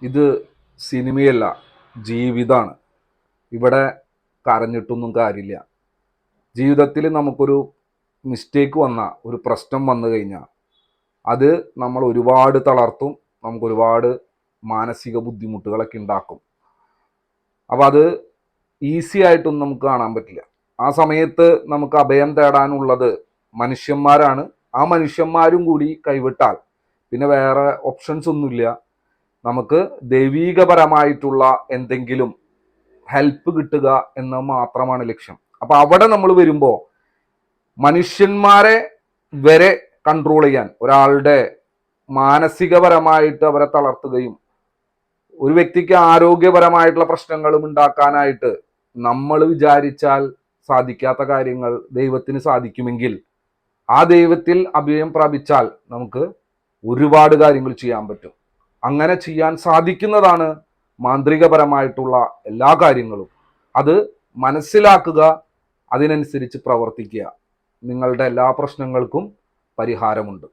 ഇത് സിനിമയല്ല, ജീവിതമാണ്. ഇവിടെ കരഞ്ഞിട്ടൊന്നും കാര്യമില്ല. ജീവിതത്തിൽ നമുക്കൊരു മിസ്റ്റേക്ക് ഒരു പ്രശ്നം വന്നു കഴിഞ്ഞാൽ അത് നമ്മൾ ഒരുപാട് തളർത്തും, നമുക്ക് ഒരുപാട് മാനസിക ബുദ്ധിമുട്ടുകളൊക്കെ ഉണ്ടാക്കും. അപ്പോൾ അത് ഈസി ആയിട്ടൊന്നും നമുക്ക് കാണാൻ പറ്റില്ല. ആ സമയത്ത് നമുക്ക് അഭയം തേടാനുള്ളത് മനുഷ്യന്മാരാണ്. ആ മനുഷ്യന്മാരും കൂടി കൈവിട്ടാൽ പിന്നെ വേറെ ഓപ്ഷൻസ് ഒന്നുമില്ല. നമുക്ക് ദൈവീകപരമായിട്ടുള്ള എന്തെങ്കിലും ഹെൽപ്പ് കിട്ടുക എന്ന് മാത്രമാണ് ലക്ഷ്യം. അപ്പം അവിടെ നമ്മൾ വരുമ്പോൾ മനുഷ്യന്മാരെ വരെ കൺട്രോൾ ചെയ്യാൻ, ഒരാളുടെ മാനസികപരമായിട്ട് അവരെ തളർത്തുകയും ഒരു വ്യക്തിക്ക് ആരോഗ്യപരമായിട്ടുള്ള പ്രശ്നങ്ങളും ഉണ്ടാക്കാനായിട്ട് നമ്മൾ വിചാരിച്ചാൽ സാധിക്കാത്ത കാര്യങ്ങൾ ദൈവത്തിന് സാധിക്കുമെങ്കിൽ ആ ദൈവത്തിൽ അഭയം പ്രാപിച്ചാൽ നമുക്ക് ഒരുപാട് കാര്യങ്ങൾ ചെയ്യാൻ പറ്റും. അങ്ങനെ ചെയ്യാൻ സാധിക്കുന്നതാണ് മാന്ത്രികപരമായിട്ടുള്ള എല്ലാ കാര്യങ്ങളും. അത് മനസ്സിലാക്കുക, അതിനനുസരിച്ച് പ്രവർത്തിക്കുക. നിങ്ങളുടെ എല്ലാ പ്രശ്നങ്ങൾക്കും പരിഹാരമുണ്ട്.